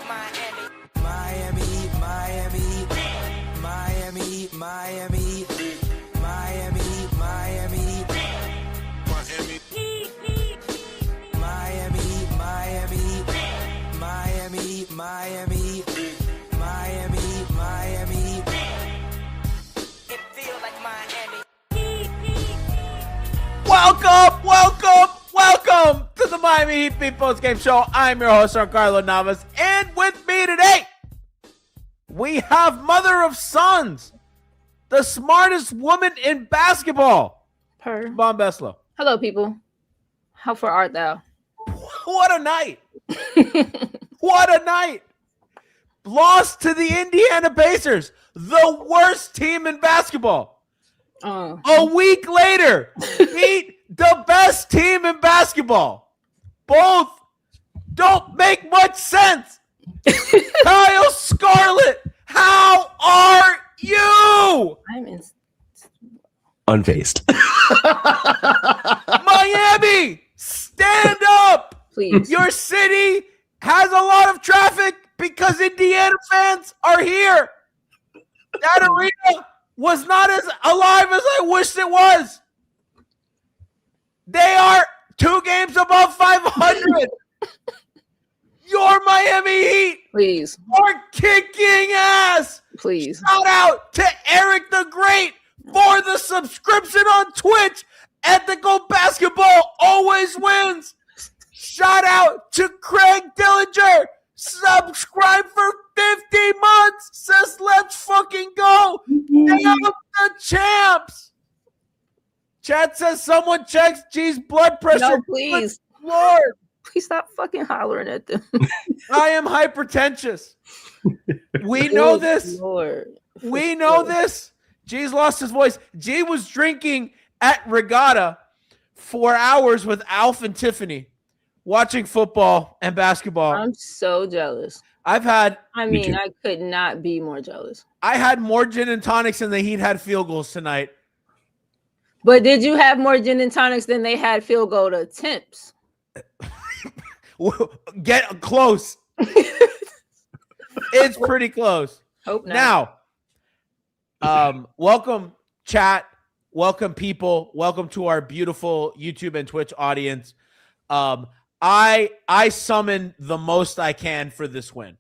Miami, Miami, Miami, Miami, Miami, Miami, Miami, Miami, Miami, Miami, Miami, Miami, Miami. It feels like Miami. Welcome to the Miami Heat Beat Postgame Show. I'm your host, Giancarlo Navas, and with me today, we have mother of sons, the smartest woman in basketball, Bon Beslow. Hello, people. How far art thou? What a night. What a night. Lost to the Indiana Pacers, the worst team in basketball. A week later, beat the best team in basketball. Both don't make much sense. Kyle Scarlett, how are you? I'm unfazed. Miami, stand up. Please. Your city has a lot of traffic because Indiana fans are here. That arena was not as alive as I wished it was. They are 2 games above 500. Your Miami Heat Please. are kicking ass. Please. Shout out to Eric the Great for the subscription on Twitch. Ethical basketball always wins. Shout out to Craig Dillinger. Subscribe for 50 months. Says let's fucking go. They are the champs. Chat says someone checks G's blood pressure. No, please. Good Lord. Please stop fucking hollering at them. I am hypertensious. We know this. Lord. We know this. G's lost his voice. G was drinking at Regatta 4 hours with Alf and Tiffany, watching football and basketball. I'm so jealous. I could not be more jealous. I had more gin and tonics than the Heat had field goals tonight. But did you have more gin and tonics than they had field goal attempts? Get close. It's pretty close. Hope not. Now, welcome chat, welcome people, welcome to our beautiful YouTube and Twitch audience. I summon the most I can for this win.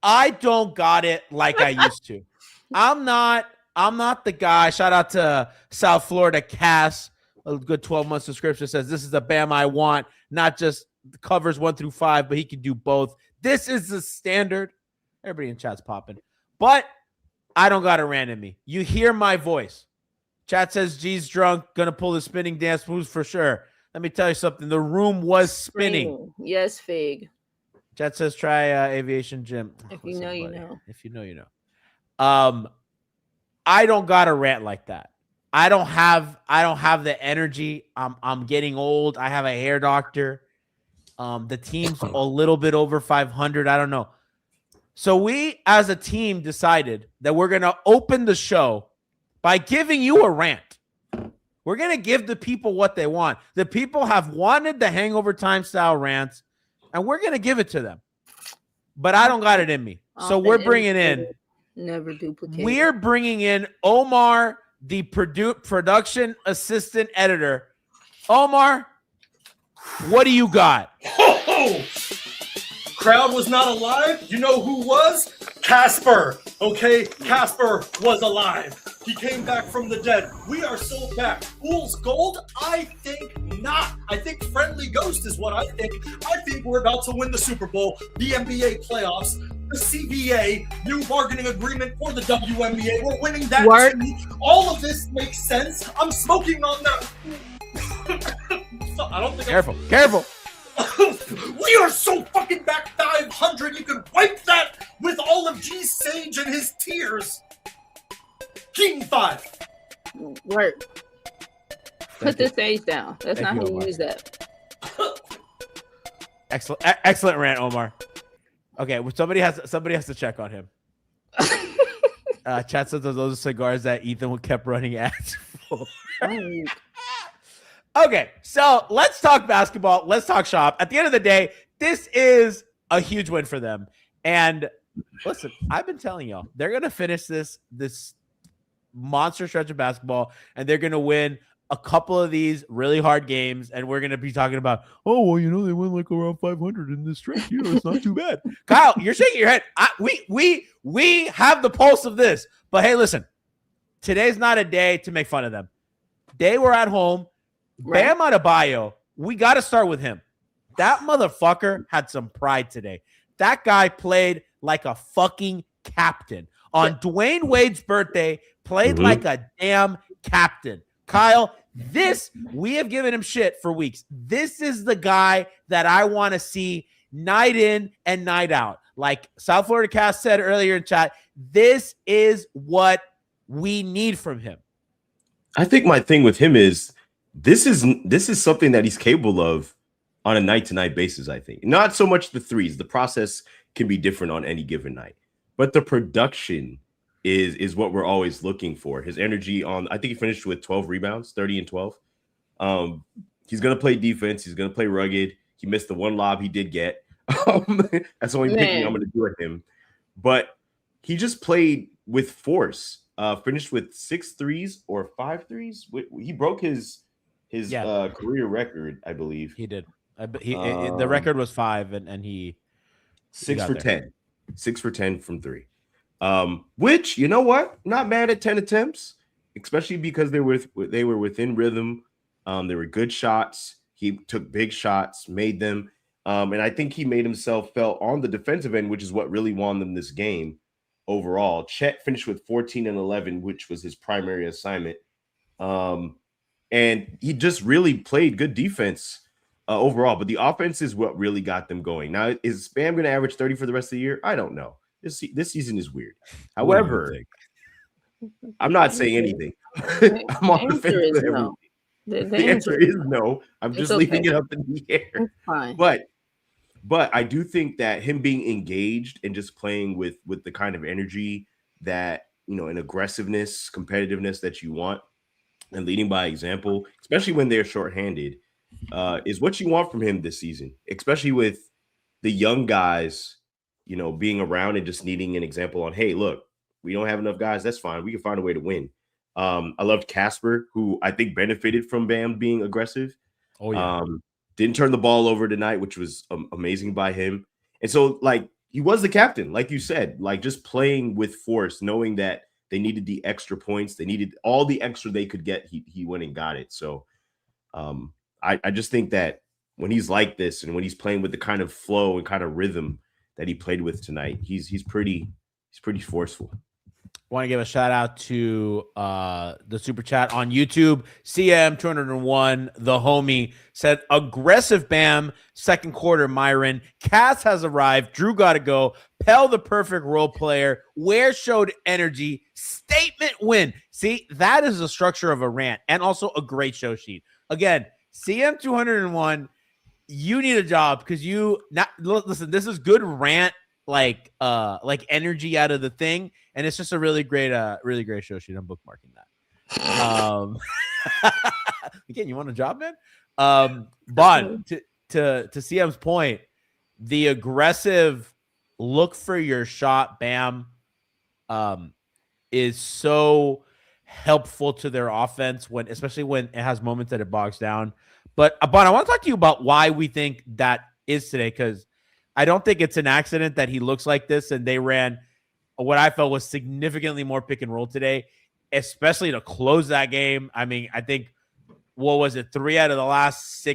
I don't got it like I used to. I'm not the guy. Shout out to South Florida Cass, a good 12-month subscription, says this is the Bam I want, not just covers 1 through 5, but he can do both. This is the standard. Everybody in chat's popping. But I don't got a rant in me. You hear my voice. Chat says G's drunk, gonna pull the spinning dance moves for sure. Let me tell you something. The room was spinning. Yes, Fig. Chat says try aviation gym. If you know, you know. If you know, you know. I don't got a rant like that. I don't have the energy. I'm getting old. I have a hair doctor. The team's a little bit over 500. I don't know. So we, as a team, decided that we're going to open the show by giving you a rant. We're going to give the people what they want. The people have wanted the Hangover Time style rants, and we're going to give it to them. But I don't got it in me. So we're bringing in. Never duplicate. We're bringing in Omar, the production assistant editor. Omar, what do you got? Crowd was not alive. You know who was? Casper. Okay, Casper was alive. He came back from the dead. We are so back. Fool's gold? I think not. I think friendly ghost is what I think. I think we're about to win the Super Bowl, the NBA playoffs, the CBA, new bargaining agreement for the WNBA. We're winning that too. All of this makes sense. I'm smoking on that. I don't think. Careful. We are so fucking back 500. You can wipe that with all of G's sage and his tears. King 5. Work. Put the sage down. That's not how you use that. Excellent rant, Omar. Okay, well, somebody has to check on him. Chat says those are cigars that Ethan kept running ads for. Okay, so let's talk basketball. Let's talk shop. At the end of the day, this is a huge win for them. And listen, I've been telling y'all, they're going to finish this monster stretch of basketball, and they're going to win a couple of these really hard games, and we're going to be talking about, oh, well, they went like around 500 in this stretch. It's not too bad. Kyle, you're shaking your head. We have the pulse of this. But hey, listen, today's not a day to make fun of them. They were at home. Bam Adebayo, we got to start with him. That motherfucker had some pride today. That guy played like a fucking captain. On Dwayne Wade's birthday, played like a damn captain. Kyle, we have given him shit for weeks. This is the guy that I want to see night in and night out. Like South Florida Cast said earlier in chat, this is what we need from him. I think my thing with him is this is something that he's capable of on a night-to-night basis, I think. Not so much the threes. The process can be different on any given night. But the production is what we're always looking for. His energy I think he finished with 12 rebounds, 30 and 12. He's going to play defense. He's going to play rugged. He missed the one lob he did get. That's the only picking I'm going to do at him. But he just played with force. Finished with 6 threes or 5 threes. He broke his career record, I believe. He did. The record was 5, and he 6 for 10. 6 for 10 from 3. Which, you know what? Not mad at 10 attempts, especially because they were within rhythm. There were good shots. He took big shots, made them. And I think he made himself felt on the defensive end, which is what really won them this game overall. Chet finished with 14 and 11, which was his primary assignment. And he just really played good defense overall. But the offense is what really got them going. Now, is Bam going to average 30 for the rest of the year? I don't know. This season is weird. However, I'm not saying anything. I'm on the fence with everything. The answer is no. I'm just leaving it up in the air. Fine. But I do think that him being engaged and just playing with the kind of energy that, and aggressiveness, competitiveness that you want, and leading by example, especially when they're shorthanded, is what you want from him this season, especially with the young guys, being around and just needing an example on, hey, look, we don't have enough guys. That's fine. We can find a way to win. I loved Casper, who I think benefited from Bam being aggressive. Oh, yeah. Didn't turn the ball over tonight, which was amazing by him. And so, he was the captain, like you said, just playing with force, knowing that they needed the extra points. They needed all the extra they could get. He went and got it. So I just think that when he's like this and when he's playing with the kind of flow and kind of rhythm that he played with tonight, he's pretty forceful. Want to give a shout out to the super chat on YouTube. CM201, the homie, said aggressive Bam, second quarter Myron. Cass has arrived. Drew got to go. Pell, the perfect role player. Ware showed energy. Statement win. See, that is the structure of a rant and also a great show sheet. Again, CM201, you need a job because listen, this is good rant, like energy out of the thing. And it's just a really great show sheet. I'm bookmarking that. Again, you want a job, man? Bon, to CM's point, the aggressive look for your shot, Bam, is so helpful to their offense especially when it has moments that it bogs down. But Bon, I want to talk to you about why we think that is today, because I don't think it's an accident that he looks like this, and they ran what I felt was significantly more pick and roll today, especially to close that game. I mean, I think, what was it? 3 out of the last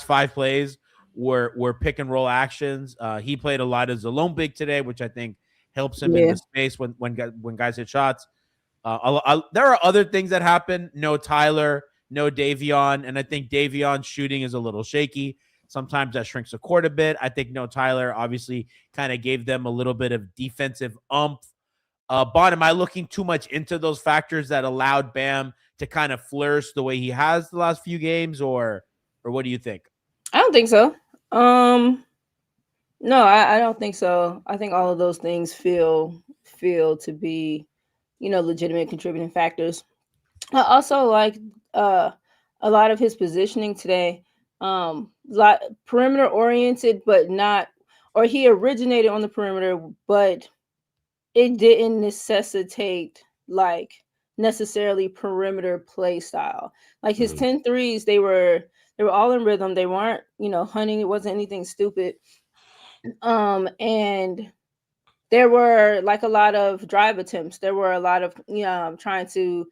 5 plays were pick and roll actions. He played a lot of Zalone big today, which I think helps him in the space when guys hit shots. There are other things that happen. No Tyler, no Davion, and I think Davion's shooting is a little shaky. Sometimes that shrinks the court a bit. I think no Tyler obviously kind of gave them a little bit of defensive oomph. Bon, am I looking too much into those factors that allowed Bam to kind of flourish the way he has the last few games, or what do you think? I don't think so. No, I don't think so. I think all of those things feel to be, legitimate contributing factors. I also like a lot of his positioning today. perimeter oriented, but not, or he originated on the perimeter, but it didn't necessitate like necessarily perimeter play style. Like his 10 threes, they were all in rhythm. They weren't, hunting. It wasn't anything stupid. And there were like a lot of drive attempts. There were a lot of trying to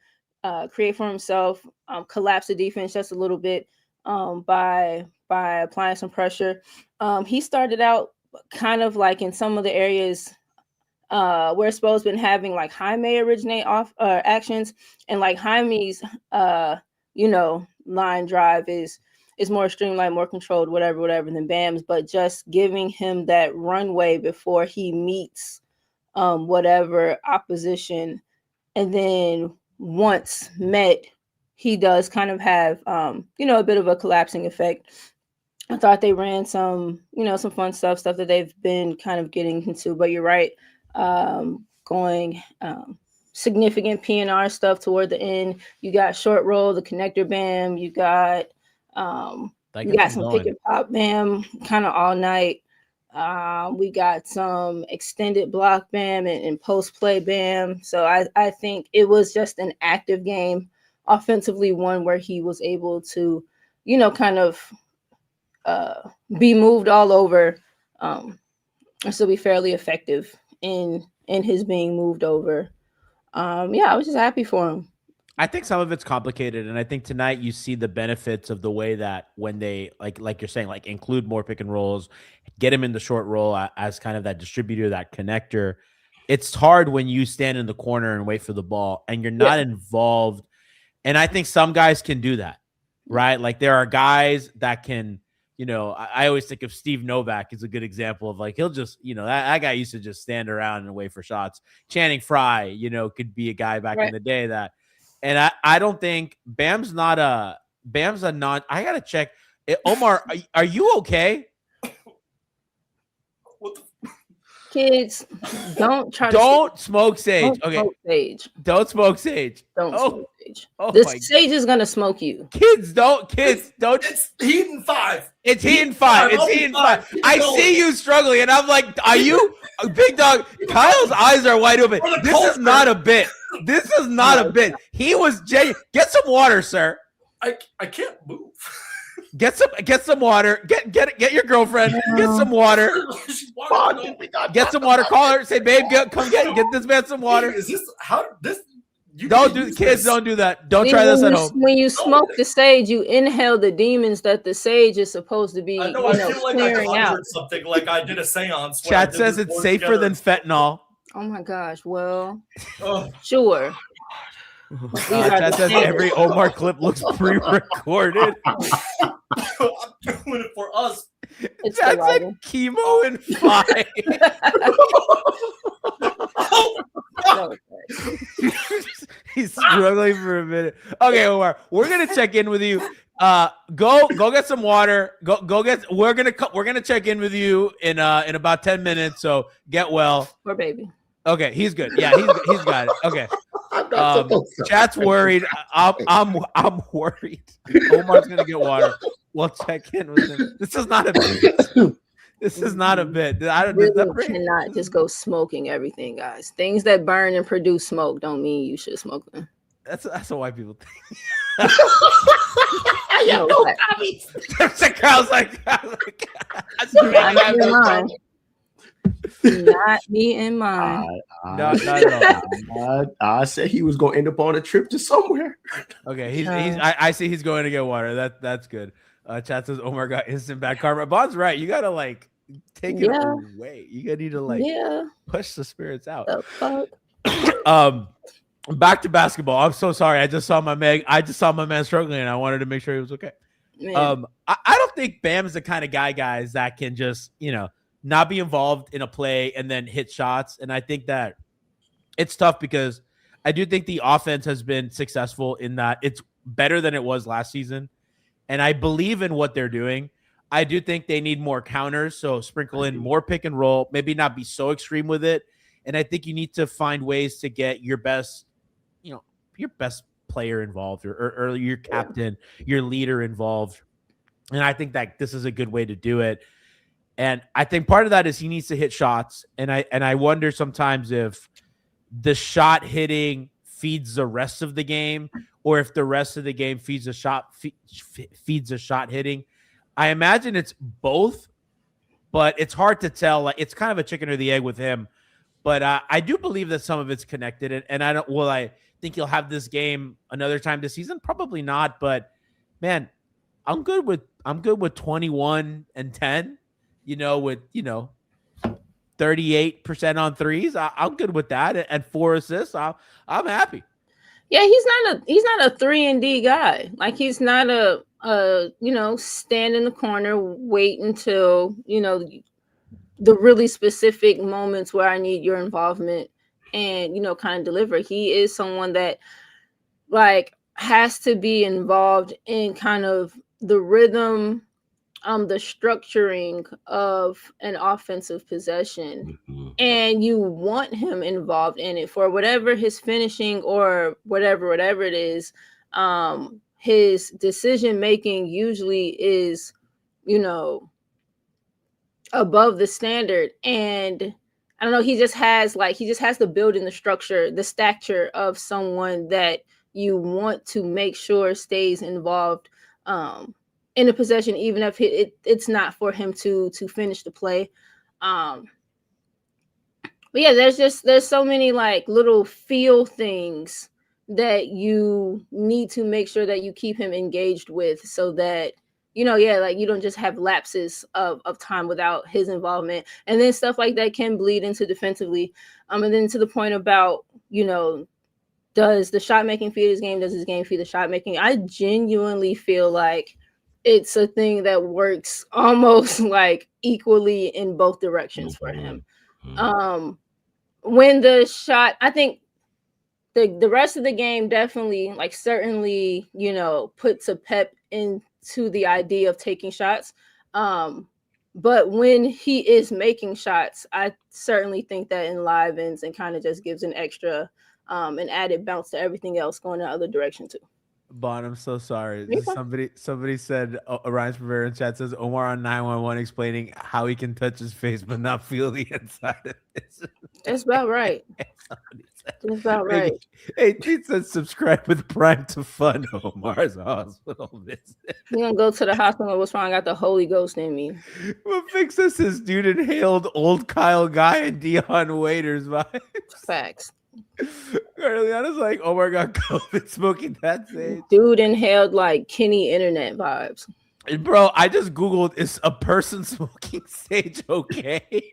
create for himself, collapse the defense just a little bit by applying some pressure. He started out kind of like in some of the areas where Spo's been having like Jaime originate off actions, and like Jaime's line drive is more streamlined, more controlled, whatever than Bam's, but just giving him that runway before he meets whatever opposition, and then once met, he does kind of have a bit of a collapsing effect. I thought they ran some fun stuff that they've been kind of getting into, but you're right. Going significant PNR stuff toward the end. You got short roll, the connector Bam. You got some pick and pop Bam kind of all night. We got some extended block Bam and post play Bam. So I think it was just an active game offensively, one where he was able to, kind of be moved all over and still be fairly effective in his being moved over. I was just happy for him. I think some of it's complicated, and I think tonight you see the benefits of the way that when they like you're saying, like include more pick and rolls, get him in the short roll as kind of that distributor, that connector. It's hard when you stand in the corner and wait for the ball and you're not involved. And I think some guys can do that, right? Like there are guys that can, I always think of Steve Novak is a good example of like, he'll just, that guy used to just stand around and wait for shots. Channing Frye, could be a guy back in the day that, and I don't think Bam's a non, I got to check. Omar, are you okay? What the kids, don't smoke sage. Don't smoke sage. Don't smoke sage. Don't smoke sage. Oh this sage is gonna smoke you. Kids don't. It's heat and 5. It's heat and 5. It's heat and 5. I see you struggling, and I'm like, are you big dog? Kyle's eyes are wide open. This is not a bit. This is not a bit. He was genuine. Get some water, sir. I can't move. Get some water. Get your girlfriend. Get some water. Get some water. Call her. Say, babe, come get this man some water. Is this how this? Don't do kids. Don't do that. Don't try this at home. When you smoke the sage, you inhale the demons that the sage is supposed to be. I know. I feel like I conjured something. Like I did a seance. Chat says it's safer than fentanyl. Oh my gosh. Well, sure. Chat says every Omar clip looks pre-recorded. I'm doing it for us. That's like chemo and 5. He's struggling for a minute. Okay, Omar, we're gonna check in with you. Go get some water. Go get. We're gonna check in with you in about 10 minutes. So get well. Poor baby. Okay, he's good. Yeah, he's got it. Okay. Chat's worried. I'm worried. Omar's gonna get water. We'll check in with him. This is not a bit. This is not a bit. You cannot just go smoking everything, guys. Things that burn and produce smoke don't mean you should smoke them. That's what white people think. Kyle's like, not me and mine. Not at all. I said he was going to end up on a trip to somewhere. Okay, I see he's going to get water. That's good. Chat says Omar got instant bad karma. Bond's right. You gotta like take it away. You gotta need to like push the spirits out. The fuck? Back to basketball. I'm so sorry. I just saw my man struggling, and I wanted to make sure he was okay. I don't think Bam is the kind of guys that can just not be involved in a play and then hit shots. And I think that it's tough because I do think the offense has been successful in that it's better than it was last season. And I believe in what they're doing. I do think they need more counters. So sprinkle in more pick and roll, maybe not be so extreme with it. And I think you need to find ways to get your best, your best player involved or your captain, your leader involved. And I think that this is a good way to do it. And I think part of that is he needs to hit shots. And I wonder sometimes if the shot hitting feeds the rest of the game, or if the rest of the game feeds a shot hitting. I imagine it's both, but it's hard to tell. Like, it's kind of a chicken or the egg with him. But I do believe that some of it's connected. And I think he'll have this game another time this season? Probably not. But man, I'm good with 21 and 10. With 38% on threes. I'm good with that, and 4 assists. I'm happy. Yeah, he's not a 3-and-D guy. Like, he's not a stand in the corner, wait until the really specific moments where I need your involvement and kind of deliver. He is someone that like has to be involved in kind of the rhythm, the structuring of an offensive possession, and you want him involved in it for whatever his finishing or whatever it is. His decision making usually is, above the standard, and I don't know. He just has the build in the structure, the stature of someone that you want to make sure stays involved in a possession, even if it's not for him to finish the play. But yeah, there's so many like little feel things that you need to make sure that you keep him engaged with, so that you don't just have lapses of time without his involvement. And then stuff like that can bleed into defensively. And then to the point about, does the shot making feed his game? Does his game feed the shot making? I genuinely feel like it's a thing that works almost like equally in both directions for him. When the shot, I think the rest of the game definitely, like, certainly, puts a pep into the idea of taking shots. But when he is making shots, I certainly think that enlivens and kind of just gives an extra, an added bounce to everything else going the other direction too. Bon, I'm so sorry. Somebody said, Ryan's Rivera in chat says, Omar on 911 explaining how he can touch his face but not feel the inside of it. That's about right. That's about right. Hey, Pete says, subscribe with Prime to fund Omar's hospital visit. You're going to go to the hospital. What's wrong? I got the Holy Ghost in me. What fixes this dude inhaled old Kyle Guy and Dion Waiters vibes? Facts. Carliana's like, Omar got COVID smoking that sage. Dude inhaled like Kenny internet vibes. And bro, I just Googled, is a person smoking sage okay?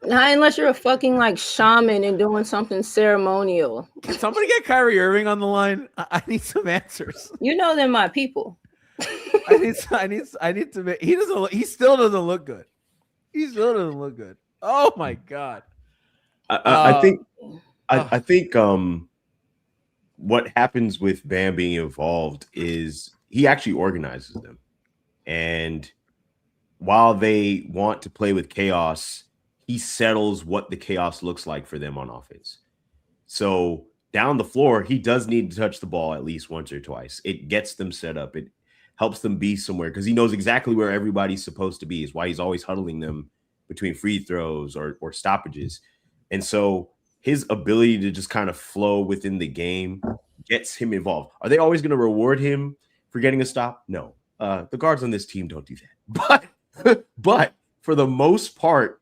Not unless you're a fucking like shaman and doing something ceremonial. Can somebody get Kyrie Irving on the line? I need some answers. They're my people. I need to make, he still doesn't look good. He still doesn't look good. Oh my God. I think what happens with Bam being involved is he actually organizes them. And while they want to play with chaos, he settles what the chaos looks like for them on offense. So down the floor, he does need to touch the ball at least once or twice. It gets them set up. It helps them be somewhere because he knows exactly where everybody's supposed to be. Is why he's always huddling them between free throws or stoppages. And so his ability to just kind of flow within the game gets him involved. Are they always going to reward him for getting a stop? No. The guards on this team don't do that. But for the most part,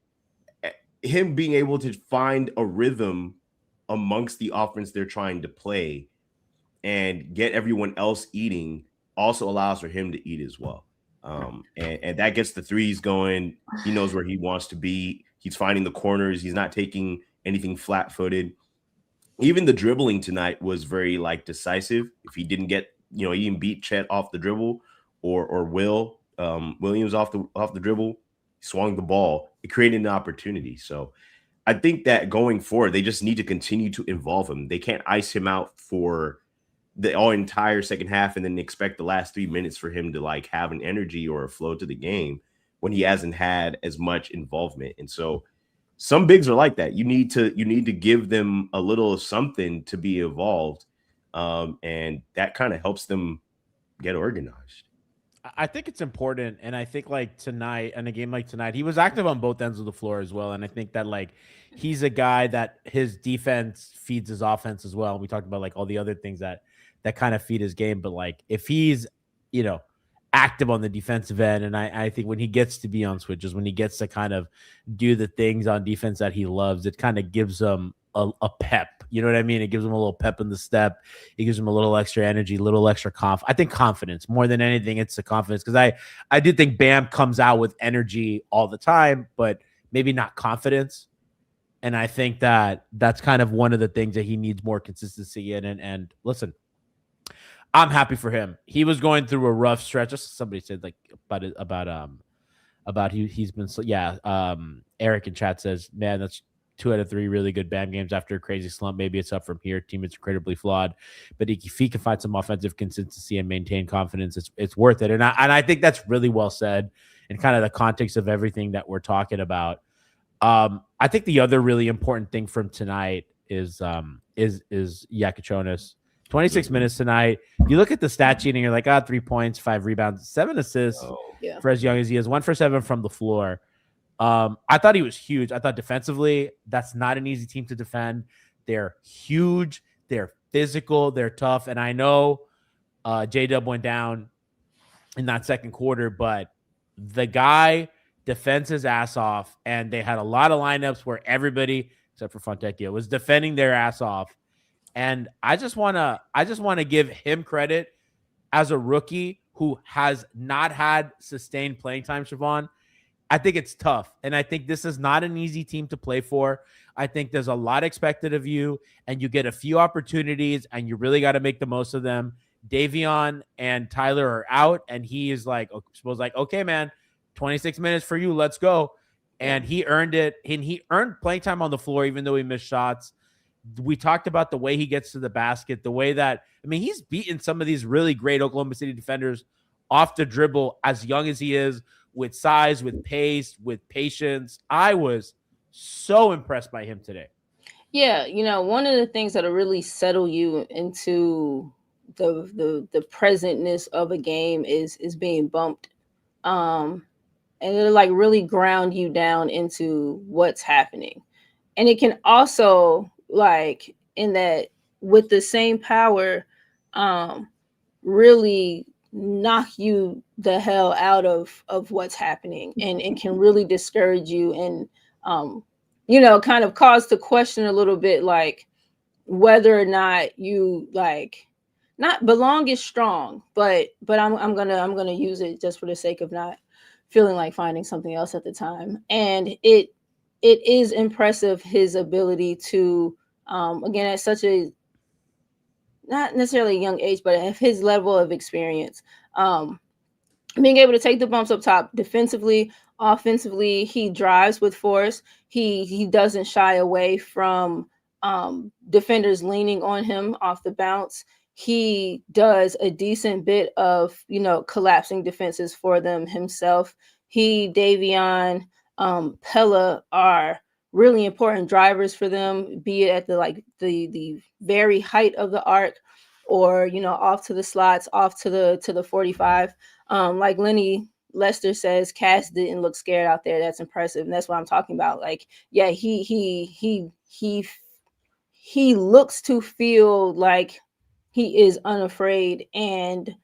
him being able to find a rhythm amongst the offense they're trying to play and get everyone else eating also allows for him to eat as well. And that gets the threes going. He knows where he wants to be. He's finding the corners. He's not taking anything flat-footed. Even the dribbling tonight was very decisive. If he didn't get, he didn't beat Chet off the dribble or Williams off the dribble, he swung the ball. It created an opportunity. So I think that going forward, they just need to continue to involve him. They can't ice him out for the entire second half and then expect the last 3 minutes for him to have an energy or a flow to the game when he hasn't had as much involvement. And so some bigs are like that. You need to give them a little of something to be involved. And that kind of helps them get organized. I think it's important, and I think like tonight, in a game like tonight, he was active on both ends of the floor as well. And I think that like he's a guy that his defense feeds his offense as well. We talked about like all the other things that kind of feed his game, but like if he's active on the defensive end, and I think when he gets to be on switches, when he gets to kind of do the things on defense that he loves, it kind of gives him a pep. You know what I mean? It gives him a little pep in the step. It gives him a little extra energy, a little extra I think confidence more than anything. It's the confidence, because I do think Bam comes out with energy all the time, but maybe not confidence. And I think that that's kind of one of the things that he needs more consistency in. And listen, I'm happy for him. He was going through a rough stretch. Just somebody said like about he's been Eric in chat says, man, that's 2 out of 3 really good Bam games after a crazy slump. Maybe it's up from here. Team is incredibly flawed, but if he can find some offensive consistency and maintain confidence, it's worth it. And I think that's really well said in kind of the context of everything that we're talking about. I think the other really important thing from tonight is Yakuchonis. 26 minutes tonight. You look at the stat sheet and you're like, 3 points, 5 rebounds, 7 assists for as young as he is. 1 for 7 from the floor. I thought he was huge. I thought defensively, that's not an easy team to defend. They're huge. They're physical. They're tough. And I know J-Dub went down in that second quarter, but the guy defends his ass off, and they had a lot of lineups where everybody, except for Fontecchio, was defending their ass off. And I just want to give him credit as a rookie who has not had sustained playing time, Siobhan. I think it's tough. And I think this is not an easy team to play for. I think there's a lot expected of you, and you get a few opportunities, and you really got to make the most of them. Davion and Tyler are out, and he is like, okay, man, 26 minutes for you. Let's go. And he earned it. And he earned playing time on the floor, even though he missed shots. We talked about the way he gets to the basket, the way that, he's beaten some of these really great Oklahoma City defenders off the dribble as young as he is, with size, with pace, with patience. I was so impressed by him today. Yeah, one of the things that'll really settle you into the presentness of a game is being bumped. And it'll like really ground you down into what's happening. And it can also, like, in that with the same power, really knock you the hell out of what's happening, and can really discourage you, and kind of cause to question a little bit, like, whether or not you like not belong is strong, but I'm gonna use it just for the sake of not feeling like finding something else at the time. And it is impressive, his ability to again, at such a not necessarily a young age, but at his level of experience, being able to take the bumps up top defensively, offensively. He drives with force. He doesn't shy away from defenders leaning on him off the bounce. He does a decent bit of, collapsing defenses for them himself. Davion, Pella are really important drivers for them, be it at the very height of the arc, or off to the slots, off to the 45. Like Lenny Lester says, Cass didn't look scared out there. That's impressive, and that's what I'm talking about. Like, yeah, he looks to feel like he is unafraid, and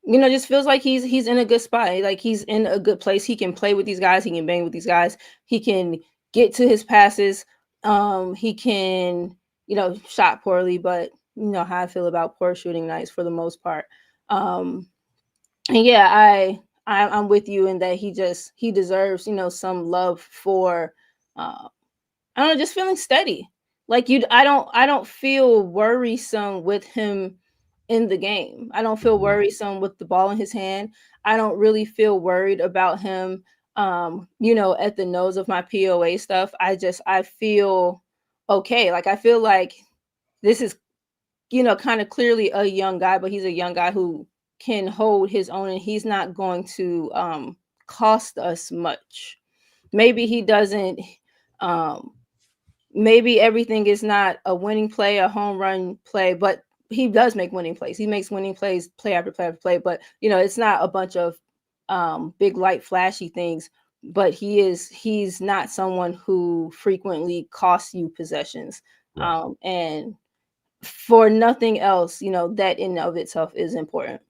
just feels like he's in a good spot. Like, he's in a good place. He can play with these guys. He can bang with these guys. He can get to his passes. He can, shot poorly, but you know how I feel about poor shooting nights for the most part. And yeah, I'm with you in that he deserves, some love for, I don't know, just feeling steady. Like, I don't feel worrisome with him in the game. I don't feel worrisome with the ball in his hand. I don't really feel worried about him, at the nose of my POA stuff. I feel okay. Like, I feel like this is, kind of clearly a young guy, but he's a young guy who can hold his own, and he's not going to cost us much. Maybe he doesn't, maybe everything is not a winning play, a home run play, but he does make winning plays. He makes winning plays, play after play after play. But it's not a bunch of big light flashy things. But he's not someone who frequently costs you possessions. Right. And for nothing else, that in and of itself is important.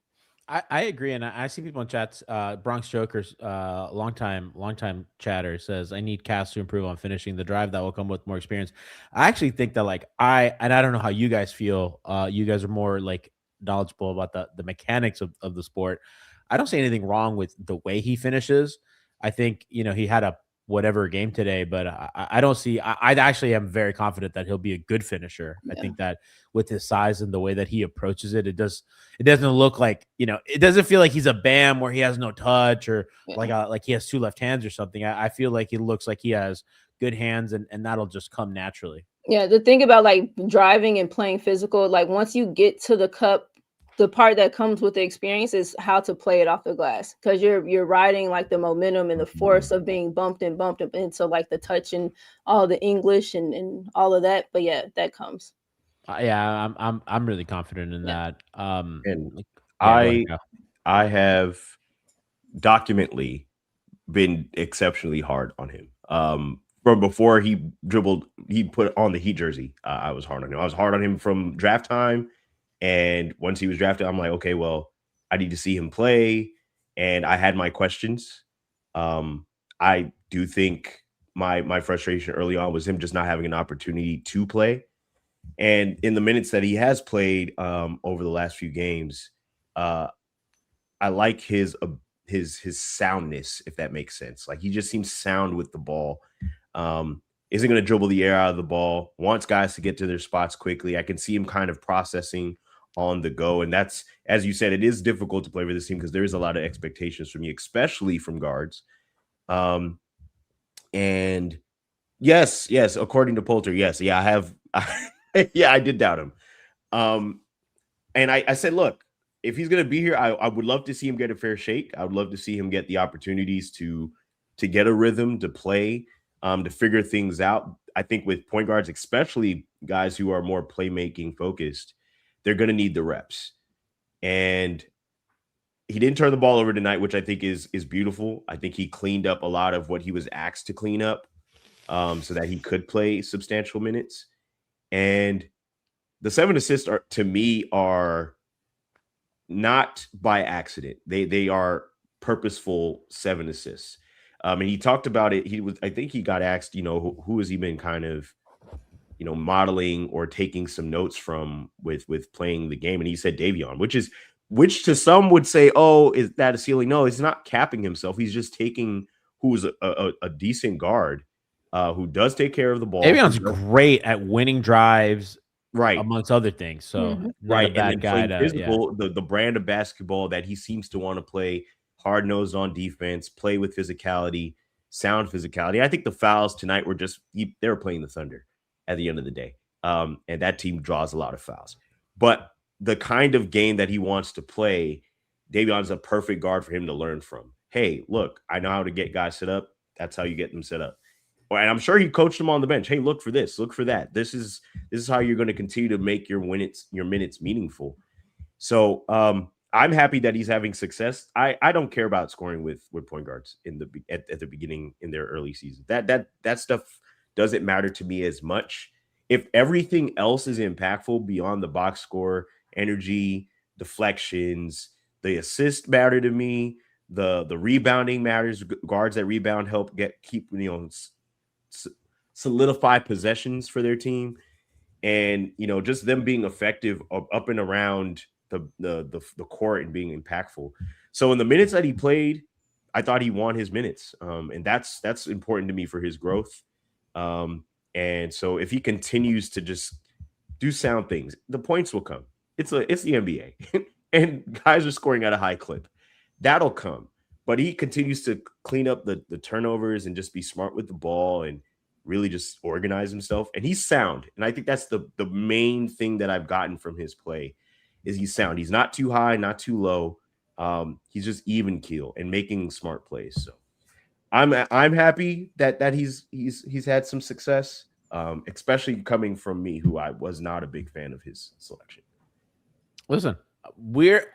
I agree, and I see people in chats. Bronx Jokers, long time chatter says, "I need Cass to improve on finishing the drive. That will come with more experience." I actually think that I don't know how you guys feel. You guys are more like knowledgeable about the mechanics of the sport. I don't see anything wrong with the way he finishes. I think he had a whatever game today, but I don't see. I actually am very confident that he'll be a good finisher. I think that with his size and the way that he approaches it, it doesn't look like it doesn't feel like he's a Bam where he has no touch or like he has two left hands or something. I feel like it looks like he has good hands and that'll just come naturally. Yeah, the thing about like driving and playing physical, like once you get to the cup, the part that comes with the experience is how to play it off the glass, because you're riding like the momentum and the force of being bumped into like the touch and all the English and all of that. But yeah, that comes. Yeah, I'm really confident in that. And I I have documentally been exceptionally hard on him. From before he put on the Heat jersey, I was hard on him. I was hard on him from draft time. And once he was drafted, I'm like, okay, well, I need to see him play. And I had my questions. I do think my frustration early on was him just not having an opportunity to play. And in the minutes that he has played over the last few games, I like his soundness, if that makes sense. Like he just seems sound with the ball. Isn't going to dribble the air out of the ball. Wants guys to get to their spots quickly. I can see him kind of processing on the go. And that's, as you said, it is difficult to play for this team because there is a lot of expectations from you, especially from guards. And yes, according to Poulter, yes. Yeah, I have. Yeah, I did doubt him. And I said, look, if he's going to be here, I would love to see him get a fair shake. I would love to see him get the opportunities to get a rhythm, to play, to figure things out. I think with point guards, especially guys who are more playmaking focused, they're going to need the reps. And he didn't turn the ball over tonight, which I think is beautiful. I think he cleaned up a lot of what he was asked to clean up so that he could play substantial minutes. And the 7 assists to me are not by accident. They are purposeful 7 assists. And he talked about it. I think he got asked, who has he been kind of, modeling or taking some notes from with playing the game. And he said Davion, which to some would say, oh, is that a ceiling? No, he's not capping himself. He's just taking who's a decent guard who does take care of the ball. Davion's great at winning drives, right, amongst other things. So right, and then physical, the brand of basketball that he seems to want to play, hard nosed on defense, play with physicality, sound physicality. I think the fouls tonight were they were playing the Thunder at the end of the day, and that team draws a lot of fouls. But the kind of game that he wants to play, Davion's a perfect guard for him to learn from. Hey, look, I know how to get guys set up. That's how you get them set up. And I'm sure he coached them on the bench. Hey, look for this, look for that. This is how you're going to continue to make your minutes meaningful. So I'm happy that he's having success. I don't care about scoring with point guards at the beginning in their early season. That stuff doesn't matter to me as much. If everything else is impactful beyond the box score, energy, deflections, the assist matter to me. The rebounding matters. Guards that rebound help keep solidify possessions for their team, and just them being effective up and around the court and being impactful. So in the minutes that he played, I thought he won his minutes, and that's important to me for his growth. And so if he continues to just do sound things, the points will come. It's the NBA, and guys are scoring at a high clip. That'll come. But he continues to clean up the turnovers and just be smart with the ball and really just organize himself. And he's sound. And I think that's the main thing that I've gotten from his play is he's sound. He's not too high, not too low. He's just even keel and making smart plays. So I'm happy that he's had some success, especially coming from me, who I was not a big fan of his selection. Listen,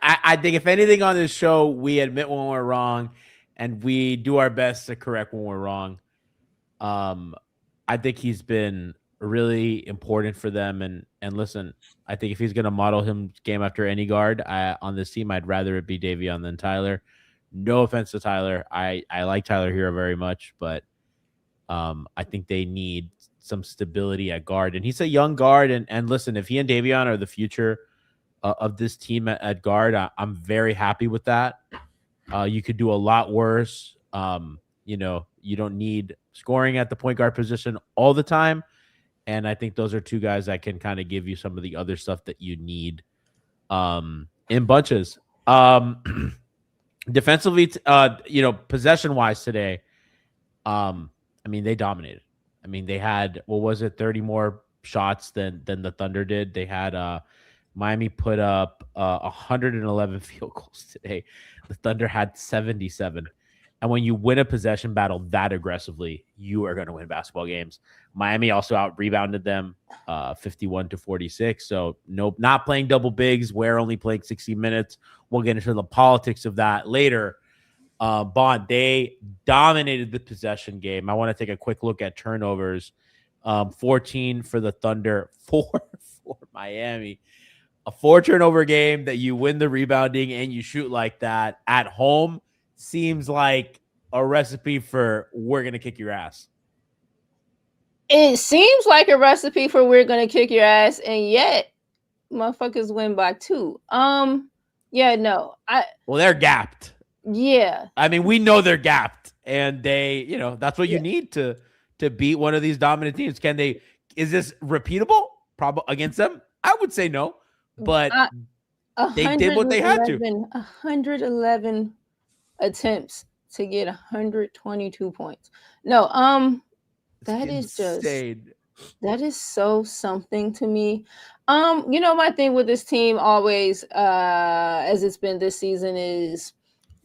I think if anything on this show, we admit when we're wrong and we do our best to correct when we're wrong. I think he's been really important for them. And listen, I think if he's going to model him game after any guard on this team, I'd rather it be Davion than Tyler. No offense to Tyler. I like Tyler Hero very much, but I think they need some stability at guard. And he's a young guard. And listen, if he and Davion are the future of this team at guard, I'm very happy with that. You could do a lot worse. You don't need scoring at the point guard position all the time. And I think those are two guys that can kind of give you some of the other stuff that you need in bunches. Defensively, possession wise today, they dominated. They had, 30 more shots than the Thunder did. They had Miami put up 111 field goals today. The Thunder had 77. And when you win a possession battle that aggressively, you are going to win basketball games. Miami also out-rebounded them 51-46. So not playing double bigs. We're only playing 60 minutes. We'll get into the politics of that later. Bond, they dominated the possession game. I want to take a quick look at turnovers. 14 for the Thunder, 4 for Miami. A 4-turnover game that you win the rebounding and you shoot like that at home seems like a recipe for we're going to kick your ass. It seems like a recipe for we're going to kick your ass, and yet motherfuckers win by 2. They're gapped. Yeah. We know they're gapped, and they, that's what you need to beat one of these dominant teams. Is this repeatable? Probably against them? I would say no, but they did what they had to. 111 attempts to get 122 points. No, that is insane. That is so something to me. My thing with this team always, as it's been this season, is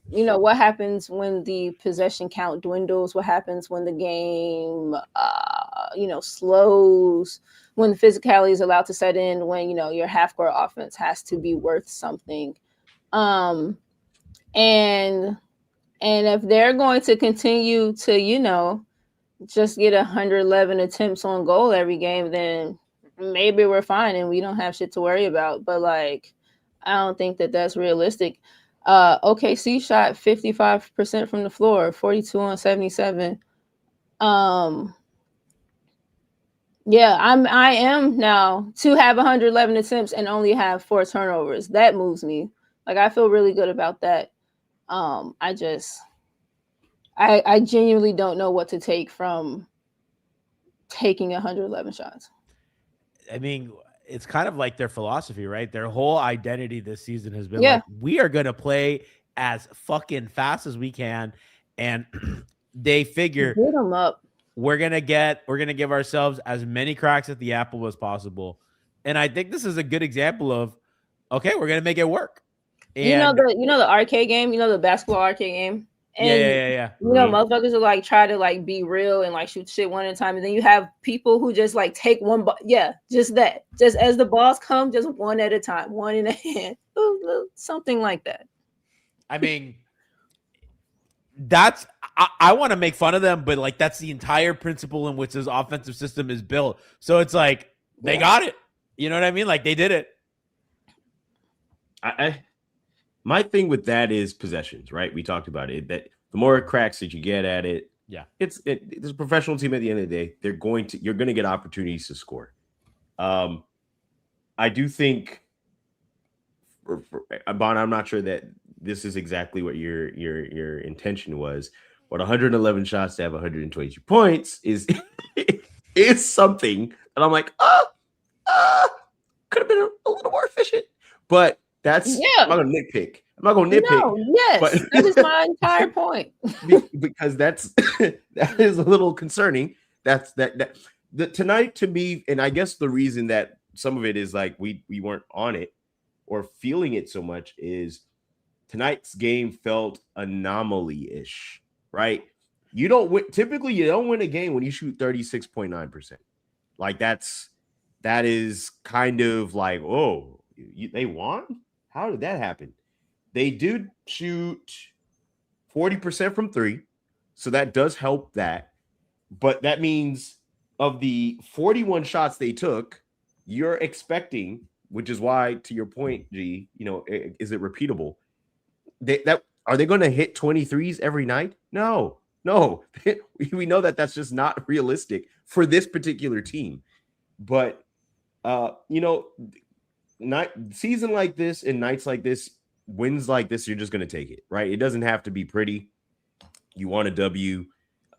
what happens when the possession count dwindles, what happens when the game slows, when the physicality is allowed to set in, when your half-court offense has to be worth something. And if they're going to continue to just get 111 attempts on goal every game, then maybe we're fine and we don't have shit to worry about. But I don't think that that's realistic. OKC shot 55% from the floor, 42 on 77. I am now to have 111 attempts and only have 4 turnovers. That moves me. I feel really good about that. I genuinely don't know what to take from taking 111 shots. It's kind of like their philosophy, right? Their whole identity this season has been we are going to play as fucking fast as we can. And they figure get them up. We're going to give ourselves as many cracks at the apple as possible. And I think this is a good example of, okay, we're going to make it work. And the arcade game, the basketball arcade game. And yeah. Motherfuckers will try to be real and shoot shit one at a time, and then you have people who just take one ball. Yeah, just that. Just as the balls come, just one at a time, one in a hand, something like that. That's I want to make fun of them, but that's the entire principle in which this offensive system is built. So it's they got it. You know what I mean? They did it. My thing with that is possessions, right? We talked about it. That the more cracks that you get at it, it's a professional team. At the end of the day, you're going to get opportunities to score. I do think, Bon, I'm not sure that this is exactly what your intention was, but 111 shots to have 122 points is something. And I'm could have been a little more efficient, but. I'm not going to nitpick. No, yes, but that is my entire point. Because that is a little concerning. That's tonight to me, and I guess the reason that some of it is we weren't on it or feeling it so much is tonight's game felt anomaly-ish, right? Typically you don't win a game when you shoot 36.9%. That is kind of They won? How did that happen? They did shoot 40% from three, so that does help that. But that means of the 41 shots they took, you're expecting, which is why, to your point, G, is it repeatable? Are they going to hit 23s every night? No. We know that that's just not realistic for this particular team. But season like this and nights like this, wins like this, you're just going to take it, right? It doesn't have to be pretty. You want a W.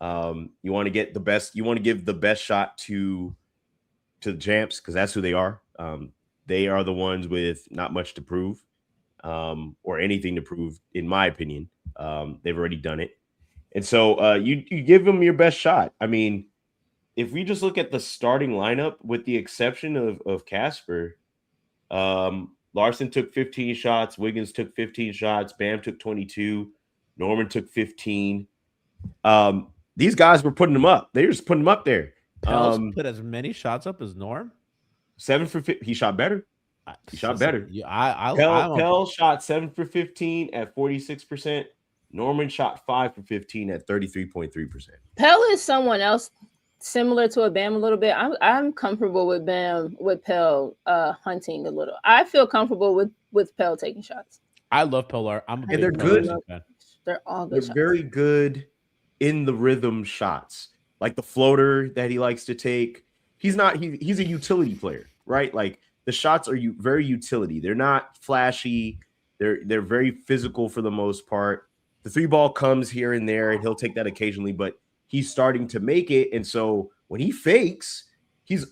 You want to get the best. You want to give the best shot to the champs because that's who they are. They are the ones with not much to prove or anything to prove, in my opinion. They've already done it. And so you give them your best shot. I mean, if we just look at the starting lineup, with the exception of Casper, Larson took 15 shots, Wiggins took 15 shots, Bam took 22, Norman took 15. These guys were putting them up. They were just putting them up there. Pels put as many shots up as Norm. 7 for 15. He shot better. He shot better. Yeah, Pell shot 7 for 15 at 46%. Norman shot 5 for 15 at 33.3%. Pell is someone else similar to a Bam a little bit. I'm comfortable with Bam with Pell hunting a little. I feel comfortable with Pell taking shots. I love Pell. And they're good. They're all good. They're very good in the rhythm shots, like the floater that he likes to take. He's a utility player, right? Like the shots are very utility. They're not flashy. They're very physical for the most part. The 3-ball comes here and there, and he'll take that occasionally, but he's starting to make it. And so when he fakes, he's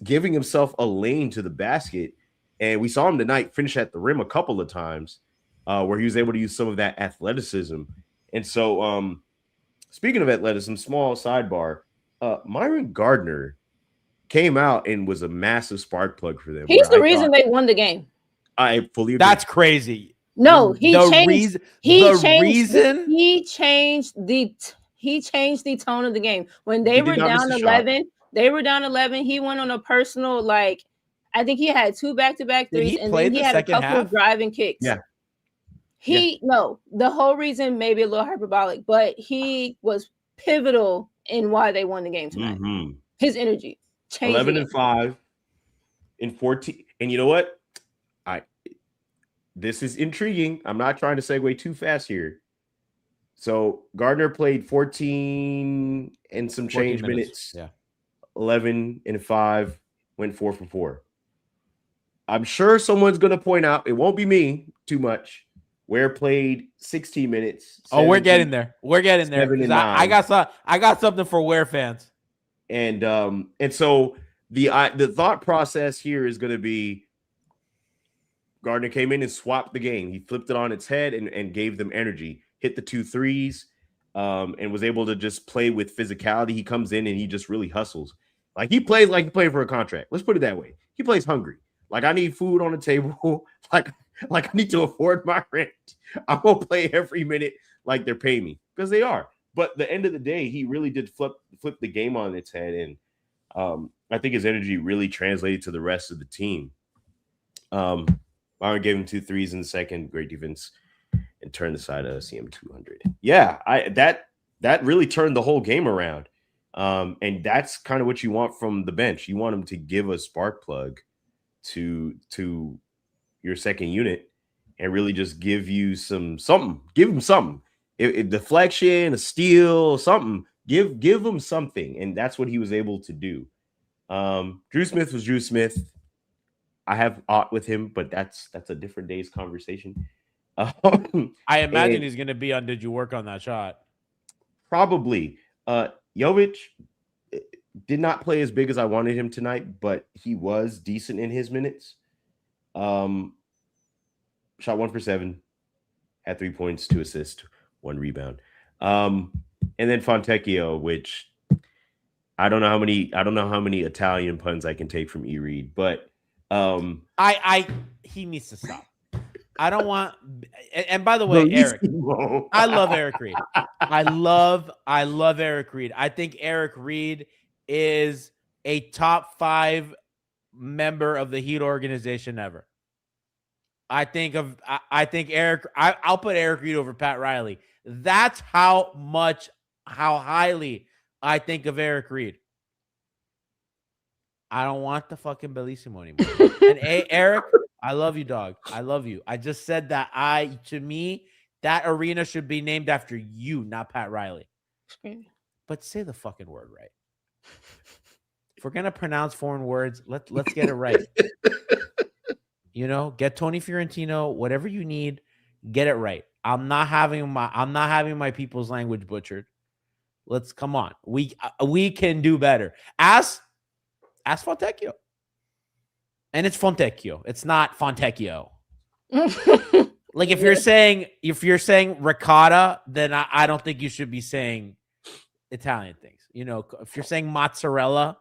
giving himself a lane to the basket. And we saw him tonight finish at the rim a couple of times where he was able to use some of that athleticism. And so speaking of athleticism, small sidebar, Myron Gardner came out and was a massive spark plug for them. He's the reason they won the game. I fully agree. That's crazy. No, he changed the tone of the game. When they were down 11, he went on a personal, I think he had 2 back-to-back threes, and then he had a couple of driving kicks. Yeah. The whole reason may be a little hyperbolic, but he was pivotal in why they won the game tonight. Mm-hmm. His energy. 11 and 5 in 14. And you know what? This is intriguing. I'm not trying to segue too fast here. So Gardner played 14 and some change minutes. Yeah. 11 and 5, went 4 for 4. I'm sure someone's going to point out, it won't be me too much, Ware played 16 minutes. We're getting there. We're getting there. I got something for Ware fans. And so the thought process here is going to be, Gardner came in and swapped the game. He flipped it on its head and gave them energy. Hit the 2 threes, and was able to just play with physicality. He comes in and he just really hustles. He plays like he played for a contract. Let's put it that way. He plays hungry. I need food on the table. Like I need to afford my rent. I'm gonna play every minute like they're paying me, because they are. But at the end of the day, he really did flip the game on its head, and I think his energy really translated to the rest of the team. Byron gave him 2 threes in the second. Great defense, and turned the side of CM 200. Yeah, that really turned the whole game around. And that's kind of what you want from the bench. You want them to give a spark plug to your second unit and really just give you something. Give them something. A deflection, a steal, something. Give them something. And that's what he was able to do. Drew Smith was Drew Smith. I have aught with him, but that's a different day's conversation. I imagine he's going to be on Did You Work on That Shot? Probably. Jovic did not play as big as I wanted him tonight, but he was decent in his minutes. Shot 1 for 7, had 3 points, 2 assists, 1 rebound. And then Fontecchio, which I don't know how many Italian puns I can take from E. Reed, but he needs to stop. I don't want. And by the way, Eric, I love Eric Reed. I love Eric Reed. I think Eric Reed is a top 5 member of the Heat organization ever. I think Eric. I'll put Eric Reed over Pat Riley. That's how highly I think of Eric Reed. I don't want the fucking Bellissimo anymore. And Eric, I love you, dog. I love you. I just said that to me, that arena should be named after you, not Pat Riley. But say the fucking word right. If we're gonna pronounce foreign words, let's get it right. Get Tony Fiorentino, whatever you need, get it right. I'm not having my people's language butchered. Let's come on. We can do better. Ask Fontecchio. And it's Fontecchio. It's not Fontecchio. Like if you're saying ricotta, then I don't think you should be saying Italian things. If you're saying mozzarella,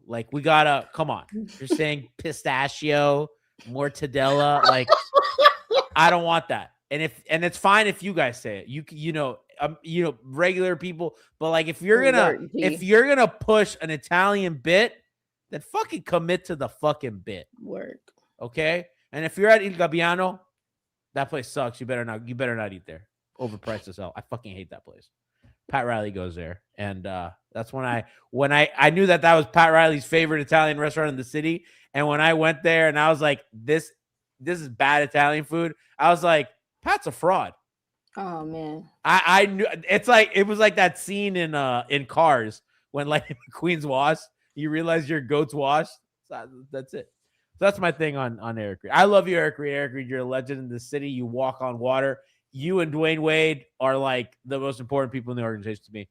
like we gotta come on. If you're saying pistachio, mortadella, like I don't want that. And it's fine if you guys say it. Regular people, but like if you're gonna push an Italian bit, then fucking commit to the fucking bit. Work. Okay? And if you're at Il Gabbiano, that place sucks. You better not eat there. Overpriced as hell. I fucking hate that place. Pat Riley goes there. And that's when I knew that was Pat Riley's favorite Italian restaurant in the city. And when I went there and I was like, this is bad Italian food, I was like, Pat's a fraud. Oh man. I knew it was like that scene in Cars when Lightning McQueen's washed. You realize your goat's washed. That's it. So that's my thing on Eric Reed. I love you, Eric Reed. Eric Reed, you're a legend in the city. You walk on water. You and Dwayne Wade are like the most important people in the organization to me.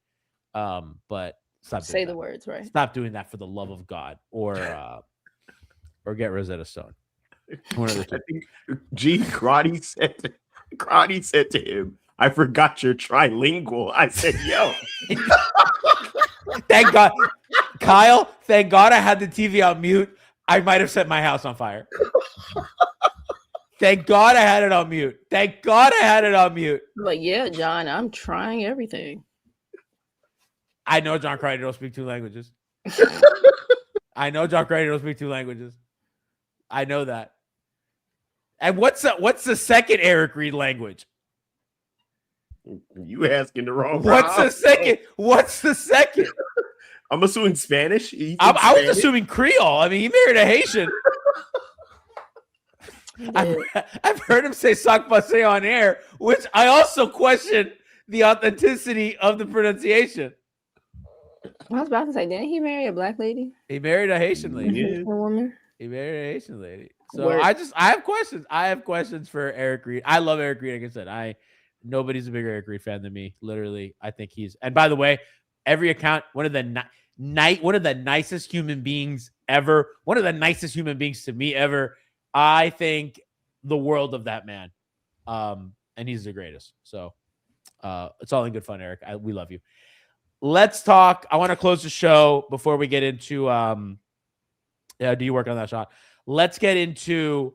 But stop. Say the words right. Stop doing that for the love of God, or get Rosetta Stone. One of the two. I think Crotty said to him, "I forgot you're trilingual." I said, "Yo." Thank God, Kyle. Thank God I had the TV on mute. I might have set my house on fire. Thank God I had it on mute. Thank God I had it on mute. But yeah, John, I'm trying everything. I know John Cryer don't speak two languages. I know John Cryer don't speak two languages. I know that. And what's the second Eric Reed language? You asking the wrong. What's the second? What's the second? I'm assuming Spanish. I was assuming Creole. I mean, he married a Haitian. I've heard him say "sac passe" on air, which I also question the authenticity of the pronunciation. I was about to say, didn't he marry a black lady? He married a Haitian lady. A woman. He married a Haitian lady. So I have questions. I have questions for Eric Reed. I love Eric Reed. Like I said, nobody's a bigger Eric Reed fan than me. Literally, I think he's. And by the way, every account, one of the nicest human beings ever. One of the nicest human beings to me ever. I think the world of that man. And he's the greatest. So it's all in good fun, Eric. We love you. Let's talk. I want to close the show before we get into do you work on that shot? Let's get into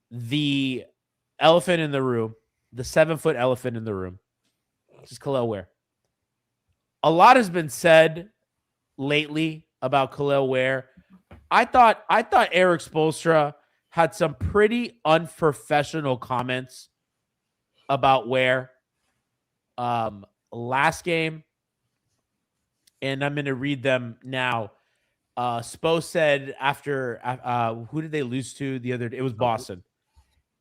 the elephant in the room, the 7-foot elephant in the room. This is Kel'el Ware. A lot has been said lately about Kel'el Ware. I thought Eric Spoelstra had some pretty unprofessional comments about Ware last game, and I'm going to read them now. Spo said after who did they lose to the other day? It was Boston.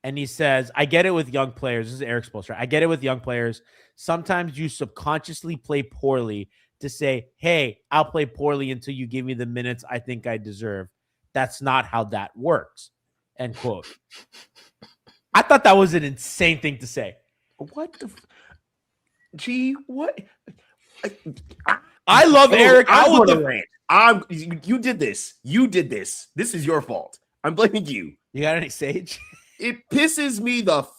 And he says, I get it with young players. This is Eric Spoelstra. I get it with young players. Sometimes you subconsciously play poorly to say, hey, I'll play poorly until you give me the minutes I think I deserve. That's not how that works. End quote. I thought that was an insane thing to say. What the what? I love Eric. You did this. This is your fault. I'm blaming you. You got any sage? It pisses me off.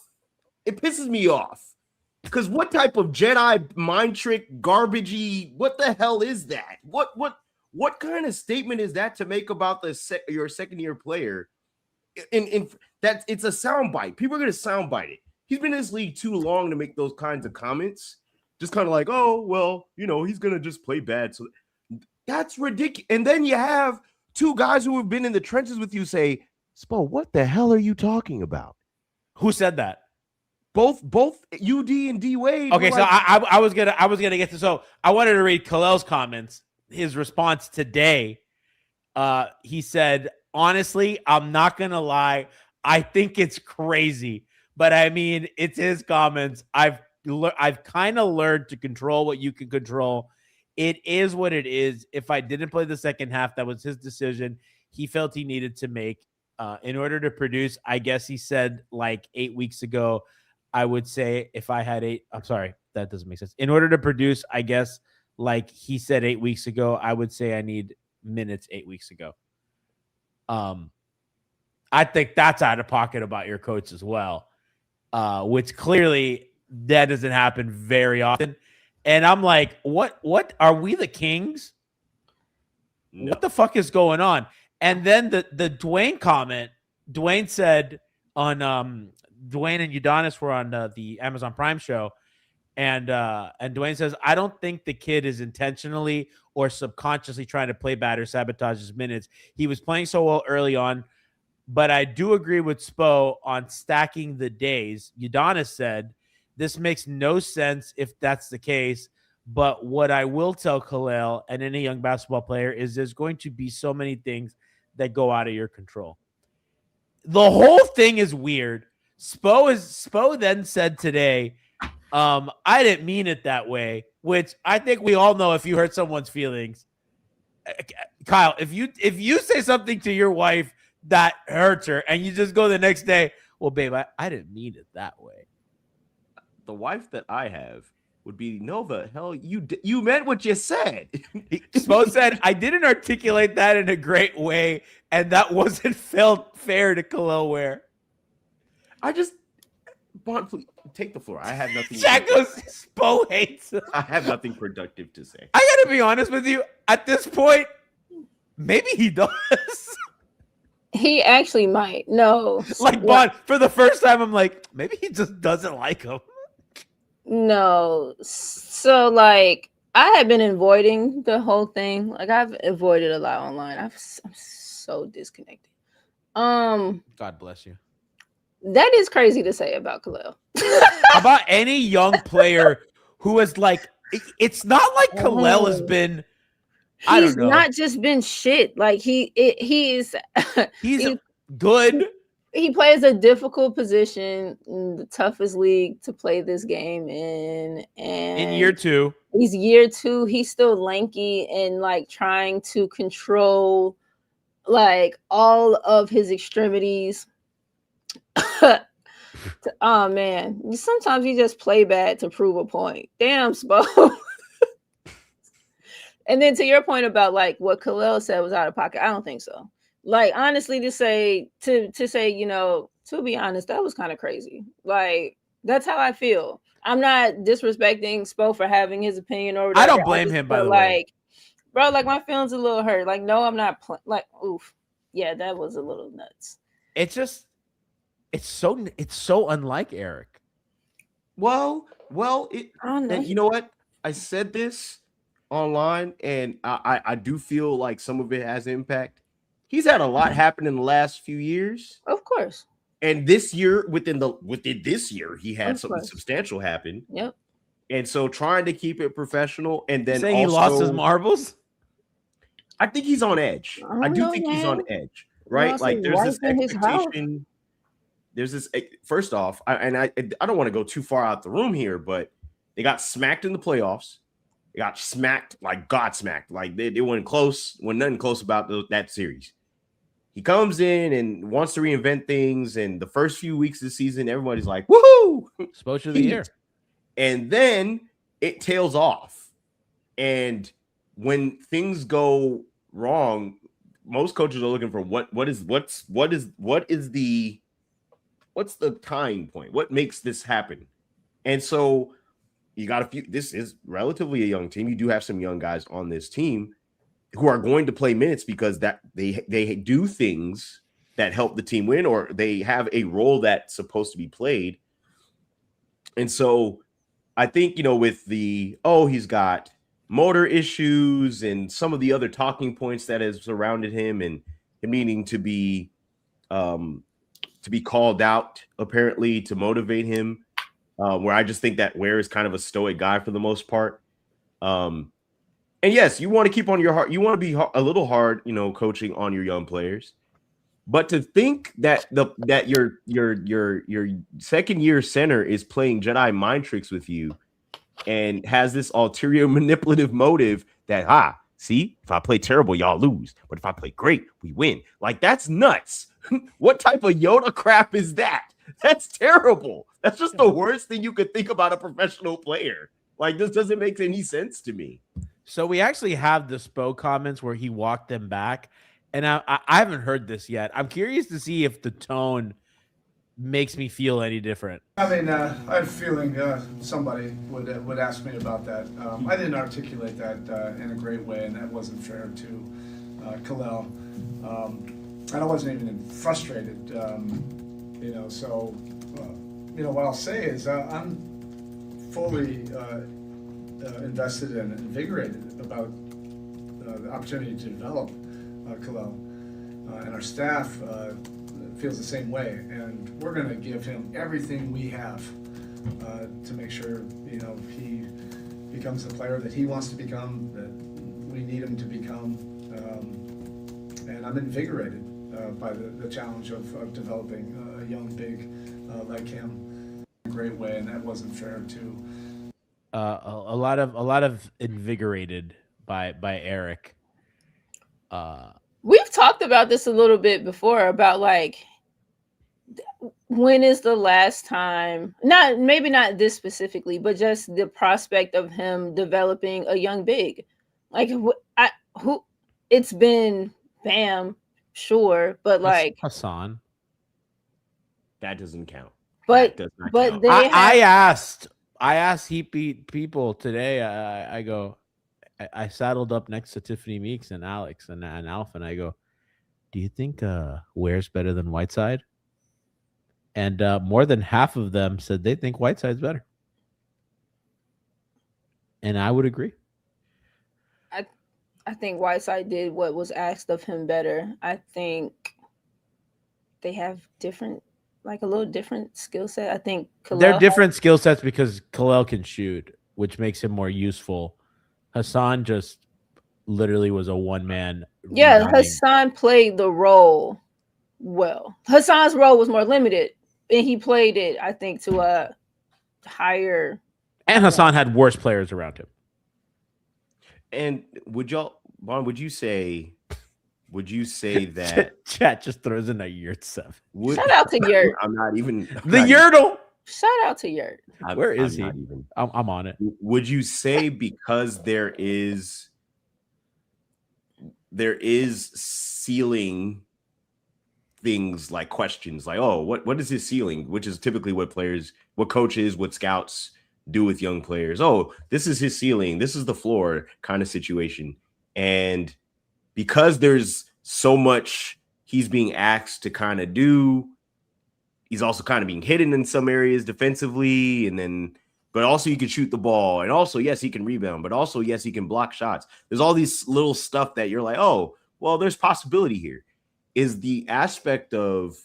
Because what type of Jedi mind trick, garbagey, what the hell is that? What kind of statement is that to make about your second year player? In that it's a soundbite. People are gonna soundbite it. He's been in this league too long to make those kinds of comments. Just kind of like, oh, well, he's gonna just play bad. So that's ridiculous. And then you have two guys who have been in the trenches with you say, Spo, what the hell are you talking about? Who said that? Both UD and D Wade. Okay, were so like, I was gonna get to. So I wanted to read Kel'el's comments. His response today. He said, honestly, I'm not gonna lie. I think it's crazy, but I mean, it's his comments. I've kind of learned to control what you can control. It is what it is. If I didn't play the second half, that was his decision. He felt he needed to make in order to produce. I guess he said like 8 weeks ago. I would say if I had I'm sorry, that doesn't make sense. In order to produce, I guess like he said 8 weeks ago, I would say I need minutes 8 weeks ago. I think that's out of pocket about your coach as well, which clearly that doesn't happen very often. And I'm like, what are we the Kings? No. What the fuck is going on? And then the Dwayne comment, Dwayne said on Dwayne and Udonis were on the Amazon Prime show. And Dwayne says, I don't think the kid is intentionally or subconsciously trying to play bad or sabotage his minutes. He was playing so well early on, but I do agree with Spo on stacking the days. Udonis said, this makes no sense if that's the case, but what I will tell Kel'el and any young basketball player is there's going to be so many things that go out of your control. The whole thing is weird. Spo then said today, I didn't mean it that way, which I think we all know if you hurt someone's feelings. Kyle, if you say something to your wife that hurts her and you just go the next day, well, babe, I didn't mean it that way. The wife that I have would be, no, the hell, you meant what you said. Spo said, I didn't articulate that in a great way, and that wasn't felt fair to Kel'el Ware. Bond, please take the floor. I have nothing. Jack goes, Spo hates him. I have nothing productive to say. I gotta be honest with you. At this point, maybe he does. He actually might. No. Like Bond, for the first time, I'm like, maybe he just doesn't like him. No. So like I have been avoiding the whole thing. Like I've avoided a lot online. I'm so disconnected. God bless you. That is crazy to say about Kel'el. About any young player who has like, it's not like Kel'el has been. I don't know. He's not just been shit. Like he's good. He plays a difficult position in the toughest league to play this game in. And in year 2. He's year 2. He's still lanky and like trying to control like all of his extremities. Oh man, sometimes you just play bad to prove a point. Damn, Spo. And then to your point about like what Kel'el said was out of pocket, I don't think so. Like honestly, to say, you know, to be honest, that was kind of crazy. Like that's how I feel. I'm not disrespecting Spo for having his opinion or whatever. I don't blame him, by the way. Bro, like my feelings a little hurt. Like no, I'm not like oof. Yeah, that was a little nuts. It's just. It's so unlike Eric. Well, and you know what? I said this online, and I do feel like some of it has impact. He's had a lot happen in the last few years. Of course. And this year, within this year, he had something substantial happen. Yep. And so trying to keep it professional, and then saying also, he lost his marbles. I think he's on edge. I do think he's on edge, right? Like there's this expectation. There's this. First off, I don't want to go too far out the room here, but they got smacked in the playoffs. They got smacked, like God smacked. Like they weren't close. When nothing close about that series. He comes in and wants to reinvent things. And the first few weeks of the season, everybody's like, woohoo! Spoelstra of the year. And then it tails off. And when things go wrong, most coaches are looking for what's the tying point? What makes this happen? And so you got this is relatively a young team. You do have some young guys on this team who are going to play minutes because that they do things that help the team win, or they have a role that's supposed to be played. And so I think, you know, with he's got motor issues and some of the other talking points that has surrounded him and him needing to be to be called out, apparently, to motivate him. Where I just think that Ware is kind of a stoic guy for the most part. And yes, you want to keep on your heart. You want to be a little hard, coaching on your young players. But to think that your second year center is playing Jedi mind tricks with you and has this ulterior manipulative motive that, see, if I play terrible, y'all lose. But if I play great, we win. Like, that's nuts. What type of Yoda crap is that? That's terrible. That's just the worst thing you could think about a professional player. Like, this doesn't make any sense to me. So we actually have the Spo comments where he walked them back. And I haven't heard this yet. I'm curious to see if the tone makes me feel any different. I mean, I had a feeling somebody would ask me about that. I didn't articulate that in a great way, and that wasn't fair to Kel'el. And I wasn't even frustrated, So, what I'll say is I'm fully invested and invigorated about the opportunity to develop Kel'el, and our staff feels the same way, and we're going to give him everything we have to make sure he becomes the player that he wants to become, that we need him to become, and I'm invigorated by the challenge of developing a young big like him in a great way, and that wasn't fair to a lot of invigorated by Eric. We've talked about this a little bit before about like when is the last time, maybe not this specifically, but just the prospect of him developing a young big. Like it's been Bam, sure, but like Hassan. That doesn't count. But count. I asked people today. I saddled up next to Tiffany Meeks and Alex and Alf, and I go, do you think Ware's better than Whiteside? And more than half of them said they think Whiteside's better. And I would agree. I think Whiteside did what was asked of him better. I think they have a little different skill set. I think they're different skill sets because Kel'el can shoot, which makes him more useful. Hassan just literally was a one-man. Yeah, running. Hassan played the role well. Hassan's role was more limited, and he played it, I think, to a higher. And Hassan had worse players around him. And would you say that Chat just throws in a Yurt 7? Shout out to Yurt. I'm not even the Yurtle. Shout out to Yurt. Where is he? I'm on it. Would you say because there is ceiling things like questions like, oh, what is his ceiling? Which is typically what coaches, what scouts do with young players. Oh, this is his ceiling. This is the floor kind of situation. And because there's so much he's being asked to kind of do, he's also kind of being hidden in some areas defensively. But also he can shoot the ball. And also, yes, he can rebound. But also, yes, he can block shots. There's all these little stuff that you're like, oh, well, there's possibility here. Is the aspect of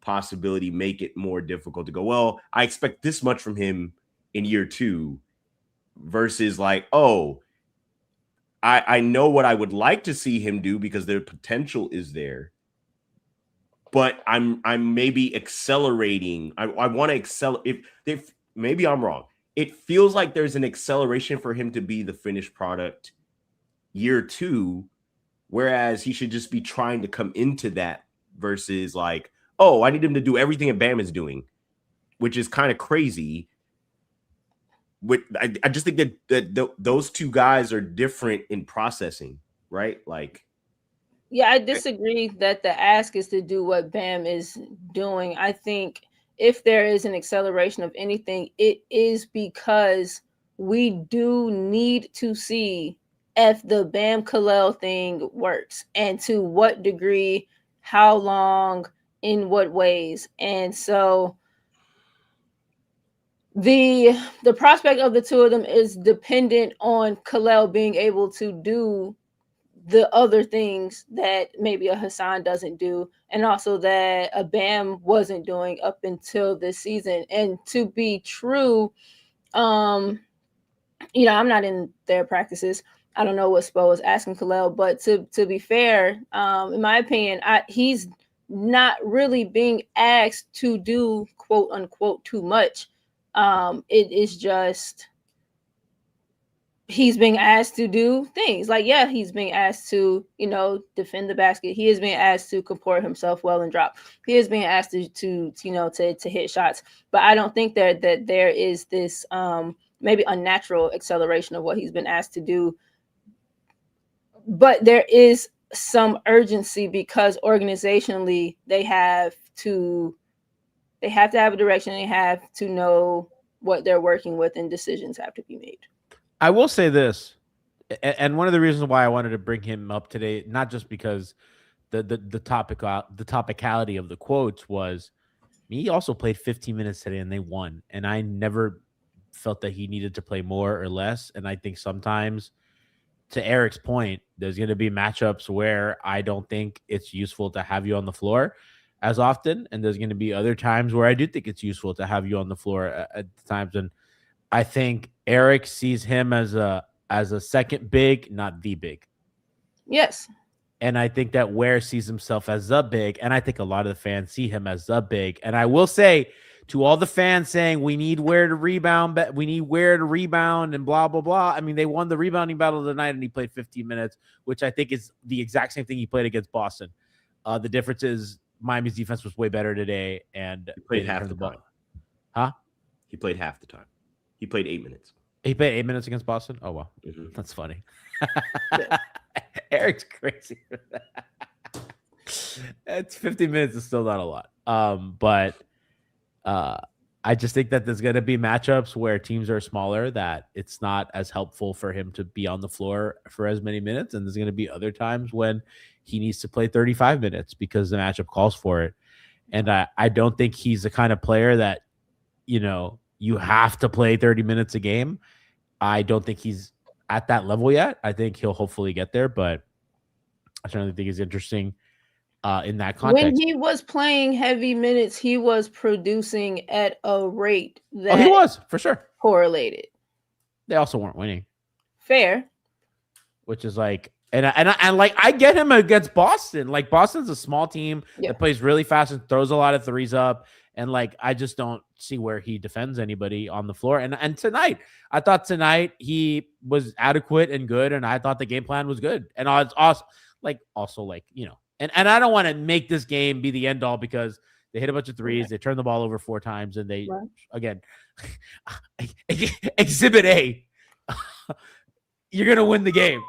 possibility make it more difficult to go, well, I expect this much from him in year 2 versus like, oh, I know what I would like to see him do because their potential is there, but I'm maybe accelerating. I want to accelerate. If maybe I'm wrong, it feels like there's an acceleration for him to be the finished product year 2, whereas he should just be trying to come into that versus like, oh, I need him to do everything that Bam is doing, which is kind of crazy. I just think that those two guys are different in processing, right? Like, yeah, I disagree that the ask is to do what Bam is doing. I think if there is an acceleration of anything, it is because we do need to see if the Bam Kel'el thing works and to what degree, how long, in what ways. And so the prospect of the two of them is dependent on Kel'el being able to do the other things that maybe a Hassan doesn't do, and also that a Bam wasn't doing up until this season. And to be true, I'm not in their practices. I don't know what Spo was asking Kel'el, but to be fair, in my opinion, he's not really being asked to do quote unquote too much. It is just he's being asked to do things like, he's being asked to, defend the basket. He is being asked to comport himself well and drop. He is being asked to hit shots. But I don't think that there is this maybe unnatural acceleration of what he's been asked to do. But there is some urgency because organizationally they have to have a direction. They have to know what they're working with, and decisions have to be made. I will say this, and one of the reasons why I wanted to bring him up today, not just because the topicality of the quotes was, he also played 15 minutes today and they won, and I never felt that he needed to play more or less. And I think sometimes, to Eric's point, there's going to be matchups where I don't think it's useful to have you on the floor as often, and there's going to be other times where I do think it's useful to have you on the floor at times. And I think Eric sees him as a second big, not the big. Yes. And I think that Ware sees himself as the big, and I think a lot of the fans see him as the big. And I will say, to all the fans saying we need Ware to rebound, but we need Ware to rebound and blah, blah, blah. I mean, they won the rebounding battle of the night and he played 15 minutes, which I think is the exact same thing he played against Boston. The difference is Miami's defense was way better today, and he played half the time. Huh? He played half the time. He played 8 minutes. He played 8 minutes against Boston? Oh, wow. Mm-hmm. That's funny. Eric's crazy for that. It's 15 minutes is still not a lot. But I just think that there's going to be matchups where teams are smaller that it's not as helpful for him to be on the floor for as many minutes. And there's going to be other times when he needs to play 35 minutes because the matchup calls for it. And I don't think he's the kind of player that, you have to play 30 minutes a game. I don't think he's at that level yet. I think he'll hopefully get there, but I certainly think he's interesting in that context. When he was playing heavy minutes, he was producing at a rate that he was, for sure, correlated. They also weren't winning. Fair. Which is like, and I get him against Boston. Like, Boston's a small team that plays really fast and throws a lot of threes up. And I just don't see where he defends anybody on the floor. And tonight, I thought he was adequate and good. And I thought the game plan was good. And it's awesome. And I don't want to make this game be the end all because they hit a bunch of threes. They turned the ball over 4 times. And they, again, exhibit A, you're going to win the game.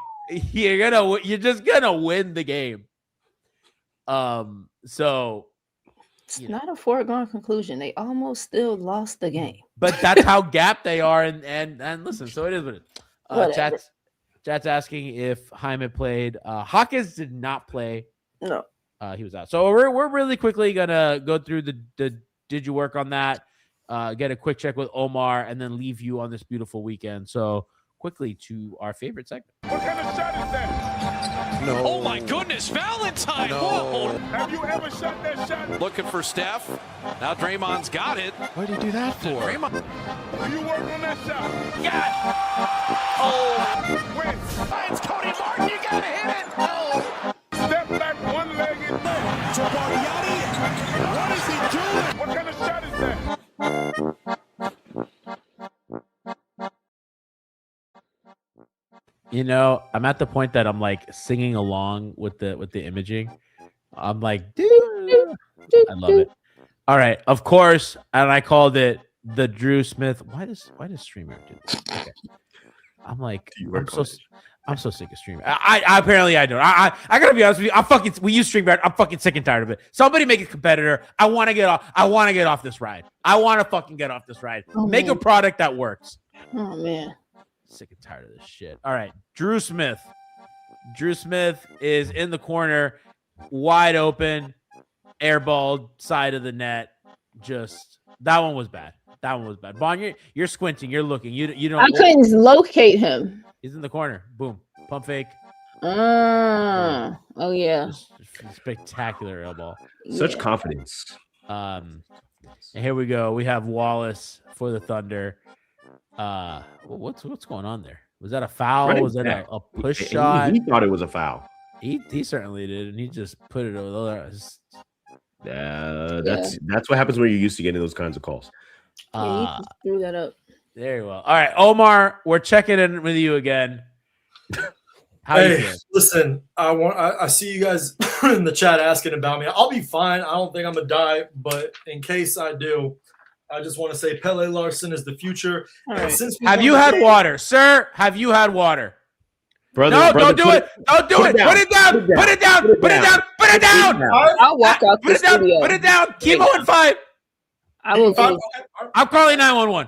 You're just going to win the game. So, it's not a foregone conclusion. They almost still lost the game. But that's how gapped they are. And listen, so it is what it is. Chat's asking if Jaime played. Hawkins did not play. No. He was out. So we're really quickly going to go through the did you work on that, get a quick check with Omar, and then leave you on this beautiful weekend. So quickly to our favorite segment. What kind of shot is that? No. Oh my goodness, Valentine! No. Whoa. Have you ever shot that shot? Looking for Steph. Now Draymond's got it. What did he do that for? Draymond. Do you work on that shot? Yeah. Oh. When? It's Cody Martin. You gotta hit it. Oh. Step back, one-legged. To Barriani. What is he doing? What kind of shot is that? I'm at the point that I'm singing along with the imaging. I'm like, dude, I love it. All right, of course, and I called it the Drew Smith. Why does StreamYard do this? Okay. I'm so sick of StreamYard. I apparently I don't. I gotta be honest with you. We use StreamYard. I'm fucking sick and tired of it. Somebody make a competitor. I want to get off this ride. I want to fucking get off this ride. Make a product that works. Oh man. Sick and tired of this shit. All right, Drew Smith. Drew Smith is in the corner, wide open, airballed side of the net. Just that one was bad. Bon, you're squinting. You're looking. You don't. I couldn't locate him. He's in the corner. Boom. Pump fake. Oh yeah. Just spectacular air ball. Such Yeah. confidence. And here we go. We have Wallace for the Thunder. What's going on there? Was that a foul? Right. Was that a push He shot? thought it was a foul. He certainly did, and he just put it over there. That's what happens when you're used to getting those kinds of calls. Yeah, he just threw that up. Very well. All right, Omar, we're checking in with you again. How you feeling? Listen, I see you guys in the chat asking about me. I'll be fine. I don't think I'm gonna die, but in case I do, I just want to say Pele Larson is the future. Right. Have you had water, sir? Have you had water? Brother, Don't do it. Don't do it. Put it down. Put it down. Put it down. Put it down. I'll walk out the Put it down. studio. Put it down. Keep on 5. I will. I'm calling 911.